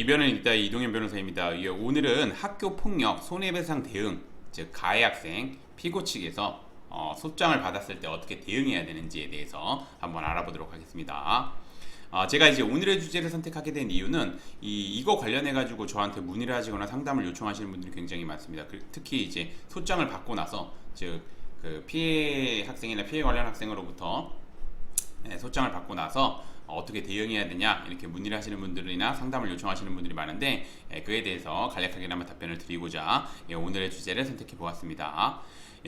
이변은 있다 이동현 변호사입니다. 예, 오늘은 학교 폭력 손해배상 대응, 즉 가해 학생 피고 측에서 소장을 받았을 때 어떻게 대응해야 되는지에 대해서 한번 알아보도록 하겠습니다. 제가 이제 오늘의 주제를 선택하게 된 이유는 이거 관련해 가지고 저한테 문의를 하시거나 상담을 요청하시는 분들이 굉장히 많습니다. 특히 이제 소장을 받고 나서 즉 그 피해 학생이나 피해 관련 학생으로부터 소장을 받고 나서 어떻게 대응해야 되냐 이렇게 문의를 하시는 분들이나 상담을 요청하시는 분들이 많은데 그에 대해서 간략하게나마 답변을 드리고자 오늘의 주제를 선택해 보았습니다.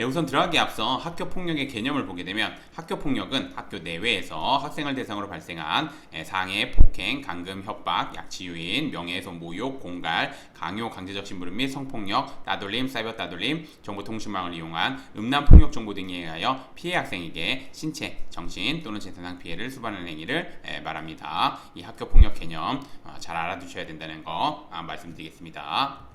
우선 들어가기에 앞서 학교폭력의 개념을 보게 되면 학교폭력은 학교 내외에서 학생을 대상으로 발생한 상해, 폭행, 감금, 협박, 약취유인, 명예훼손, 모욕, 공갈, 강요, 강제적 심부름 및 성폭력, 따돌림, 사이버 따돌림, 정보통신망을 이용한 음란폭력 정보 등에 의하여 피해 학생에게 신체, 정신 또는 재산상 피해를 수반하는 행위를 말합니다. 이 학교폭력 개념 잘 알아두셔야 된다는 거 말씀드리겠습니다.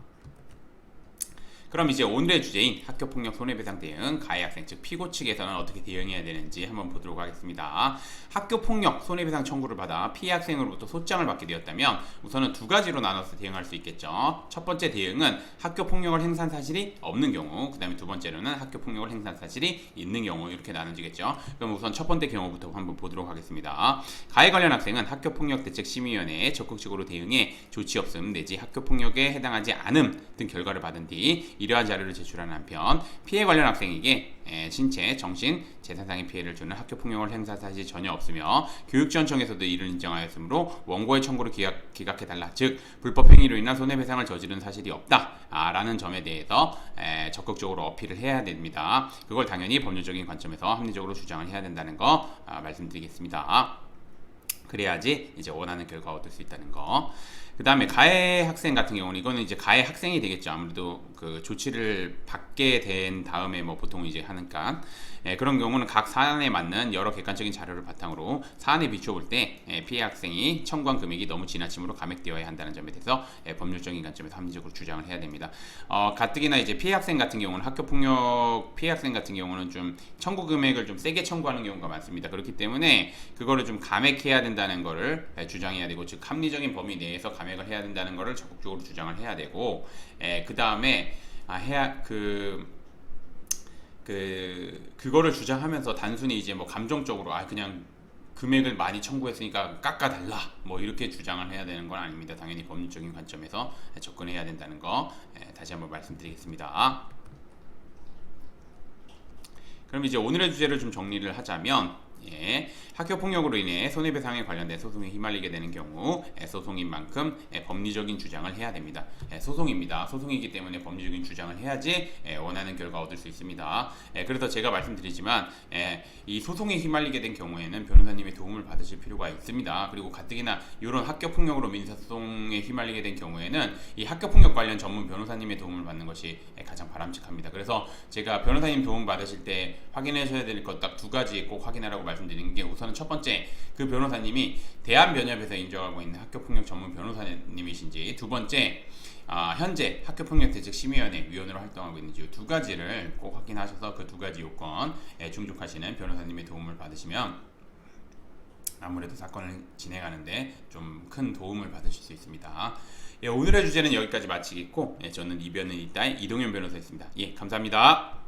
그럼 이제 오늘의 주제인 학교폭력 손해배상 대응, 가해 학생 즉 피고 측에서는 어떻게 대응해야 되는지 한번 보도록 하겠습니다. 학교폭력 손해배상 청구를 받아 피해 학생으로부터 소장을 받게 되었다면 우선은 두 가지로 나눠서 대응할 수 있겠죠. 첫 번째 대응은 학교폭력을 행사한 사실이 없는 경우, 그 다음에 두 번째로는 학교폭력을 행사한 사실이 있는 경우 이렇게 나눠지겠죠. 그럼 우선 첫 번째 경우부터 한번 보도록 하겠습니다. 가해 관련 학생은 학교폭력대책심의위원회에 적극적으로 대응해 조치 없음 내지 학교폭력에 해당하지 않음 등 결과를 받은 뒤 이러한 자료를 제출하는 한편 피해 관련 학생에게 신체, 정신, 재산상의 피해를 주는 학교폭력을 행사한 사실이 전혀 없으며 교육지원청에서도 이를 인정하였으므로 원고의 청구를 기각해달라, 즉 불법 행위로 인한 손해배상을 저지른 사실이 없다라는 점에 대해서 적극적으로 어필을 해야 됩니다. 그걸 당연히 법률적인 관점에서 합리적으로 주장을 해야 된다는 거 말씀드리겠습니다. 그래야지 이제 원하는 결과 얻을 수 있다는 거. 그 다음에 가해 학생 같은 경우는 이거는 이제 가해 학생이 되겠죠. 아무래도 그 조치를 받게 된 다음에 뭐 보통 이제 하니까 그런 경우는 각 사안에 맞는 여러 객관적인 자료를 바탕으로 사안에 비춰볼 때 피해 학생이 청구한 금액이 너무 지나침으로 감액되어야 한다는 점에 대해서 법률적인 관점에서 합리적으로 주장을 해야 됩니다. 가뜩이나 이제 피해 학생 같은 경우는 학교폭력 피해 학생 같은 경우는 좀 청구 금액을 좀 세게 청구하는 경우가 많습니다. 그렇기 때문에 그거를 좀 감액해야 된다는 거를 주장해야 되고, 즉 합리적인 범위 내에서 감액을 해야 된다는 거를 적극적으로 주장을 해야 되고, 그 다음에 그거를 주장하면서 단순히 이제 뭐 감정적으로 그냥 금액을 많이 청구했으니까 깎아달라 뭐 이렇게 주장을 해야 되는 건 아닙니다. 당연히 법률적인 관점에서 접근해야 된다는 거 다시 한번 말씀드리겠습니다. 그럼 이제 오늘의 주제를 좀 정리를 하자면 학교폭력으로 인해 손해배상에 관련된 소송에 휘말리게 되는 경우 소송인 만큼 법리적인 주장을 해야 됩니다. 소송입니다. 소송이기 때문에 법리적인 주장을 해야지 원하는 결과 얻을 수 있습니다. 그래서 제가 말씀드리지만 이 소송에 휘말리게 된 경우에는 변호사님의 도움을 받으실 필요가 있습니다. 그리고 가뜩이나 이런 학교폭력으로 민사소송에 휘말리게 된 경우에는 이 학교폭력 관련 전문 변호사님의 도움을 받는 것이 가장 바람직합니다. 그래서 제가 변호사님 도움 받으실 때 확인하셔야 될 것 딱 두 가지 꼭 확인하라고 말씀드리는 게, 우선은 첫 번째 그 변호사님이 대한변협에서 인정하고 있는 학교폭력 전문 변호사님이신지, 두 번째 현재 학교폭력대책심의위원회 위원으로 활동하고 있는지, 두 가지를 꼭 확인하셔서 그 두 가지 요건 충족하시는 변호사님의 도움을 받으시면 아무래도 사건을 진행하는데 좀 큰 도움을 받으실 수 있습니다. 오늘의 주제는 여기까지 마치겠고, 저는 이변은 있다의 이동현 변호사였습니다. 감사합니다.